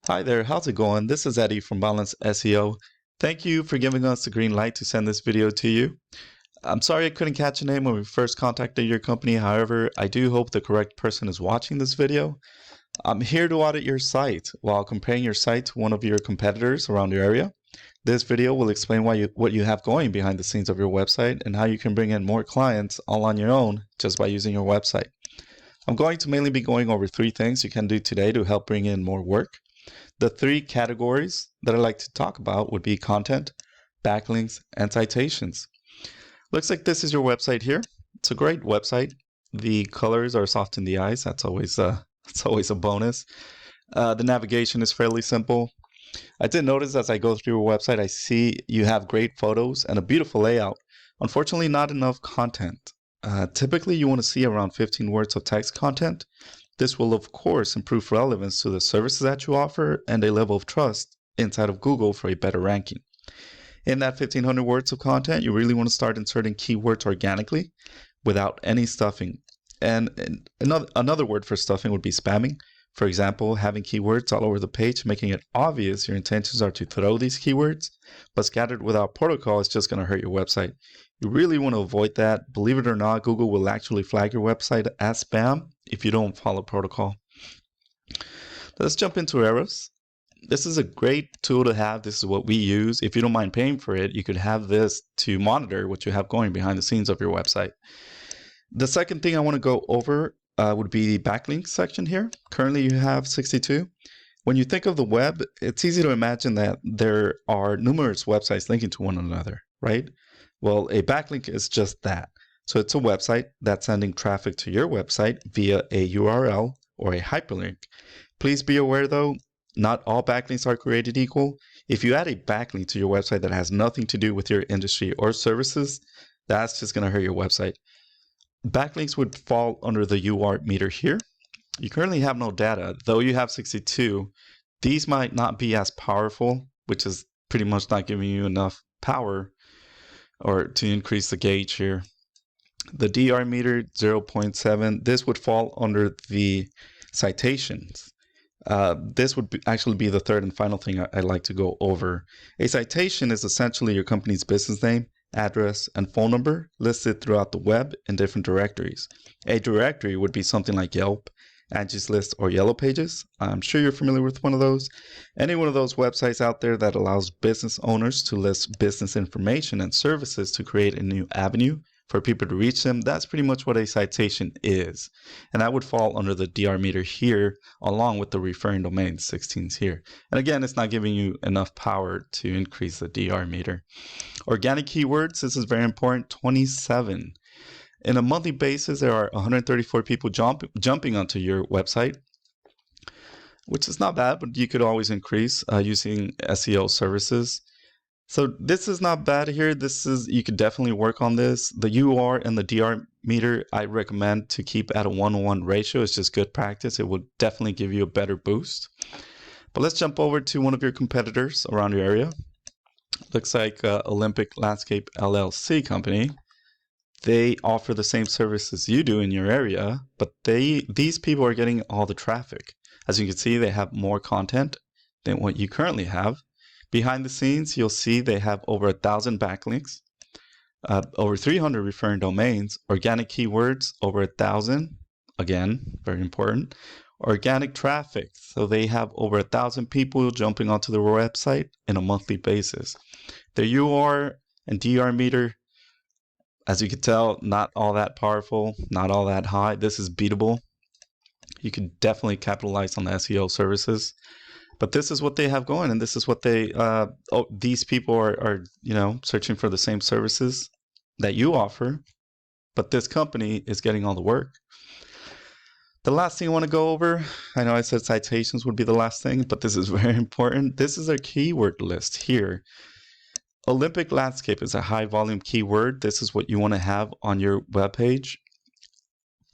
Hi there, how's it going? This is Eddie from Boundless SEO. Thank you for giving us the green light to send this video to you. I'm sorry I couldn't catch your name when we first contacted your company. However, I do hope the correct person is watching this video. I'm here to audit your site while comparing your site to one of your competitors around your area. This video will explain what you have going behind the scenes of your website and how you can bring in more clients all on your own just by using your website. I'm going to mainly be going over 3 things you can do today to help bring in more work. The 3 categories that I like to talk about would be content, backlinks, and citations. Looks like this is your website here. It's a great website. The colors are soft in the eyes. That's always a bonus. The navigation is fairly simple. I did notice as I go through your website, I see you have great photos and a beautiful layout. Unfortunately, not enough content. Typically, you want to see around 15 words of text content. This will, of course, improve relevance to the services that you offer and a level of trust inside of Google for a better ranking. In that 1,500 words of content, you really want to start inserting keywords organically without any stuffing. And another word for stuffing would be spamming. For example, having keywords all over the page, making it obvious your intentions are to throw these keywords, but scattered without protocol is just going to hurt your website. You really want to avoid that. Believe it or not, Google will actually flag your website as spam if you don't follow protocol. Let's jump into Eros. This is a great tool to have. This is what we use. If you don't mind paying for it, you could have this to monitor what you have going behind the scenes of your website. The second thing I want to go over would be the backlink section here. Currently, you have 62. When you think of the web, it's easy to imagine that there are numerous websites linking to one another, right? Well, a backlink is just that. So it's a website that's sending traffic to your website via a URL or a hyperlink. Please be aware, though, not all backlinks are created equal. If you add a backlink to your website that has nothing to do with your industry or services, that's just going to hurt your website. Backlinks would fall under the UR meter here. You currently have no data, though you have 62. These might not be as powerful, which is pretty much not giving you enough power or to increase the gauge here. The DR meter 0.7, this would fall under the citations. This would actually be the third and final thing I'd like to go over. A citation is essentially your company's business name, address, and phone number listed throughout the web in different directories. A directory would be something like Yelp, Angie's List, or Yellow Pages. I'm sure you're familiar with one of those. Any one of those websites out there that allows business owners to list business information and services to create a new avenue for people to reach them, that's pretty much what a citation is. And that would fall under the DR meter here, along with the referring domain 16s here. And again, it's not giving you enough power to increase the DR meter. Organic keywords, this is very important, 27. In a monthly basis, there are 134 people jumping onto your website, which is not bad, but you could always increase using SEO services. So this is not bad here. You could definitely work on this. The UR and the DR meter, I recommend to keep at a 1:1 ratio. It's just good practice. It will definitely give you a better boost. But let's jump over to one of your competitors around your area. Looks like Olympic Landscape LLC company. They offer the same services you do in your area, but these people are getting all the traffic. As you can see, they have more content than what you currently have. Behind the scenes, you'll see they have over 1,000 backlinks, over 300 referring domains, organic keywords, over 1,000, again, very important, organic traffic. So they have over 1,000 people jumping onto their website in a monthly basis. Their UR and DR meter, as you can tell, not all that powerful, not all that high. This is beatable. You can definitely capitalize on the SEO services. But this is what they have going, and this is what these people are searching for the same services that you offer, but this company is getting all the work. The last thing I want to go over, I know I said citations would be the last thing, but this is very important. This is their keyword list here. Olympic Landscape is a high volume keyword. This is what you want to have on your webpage.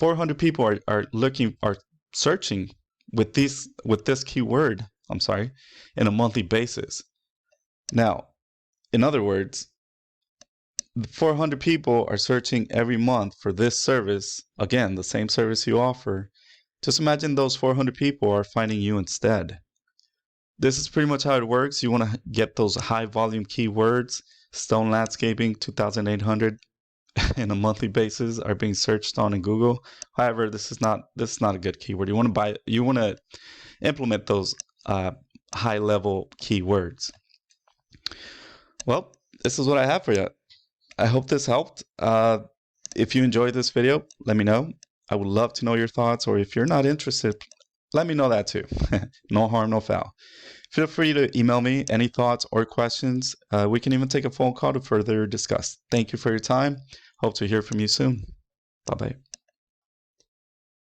400 people are searching with this keyword, in a monthly basis. Now, in other words, 400 people are searching every month for this service. Again, the same service you offer. Just imagine those 400 people are finding you instead. this is pretty much how it works. You want to get those high volume keywords. Stone landscaping, 2,800 in a monthly basis are being searched on in Google. However, this is not a good keyword. You want to implement those high level keywords. Well, this is what I have for you. I hope this helped. If you enjoyed this video, let me know. I would love to know your thoughts, or if you're not interested, let me know that too. No harm, no foul. Feel free to email me any thoughts or questions. We can even take a phone call to further discuss. Thank you for your time. Hope to hear from you soon. Bye-bye.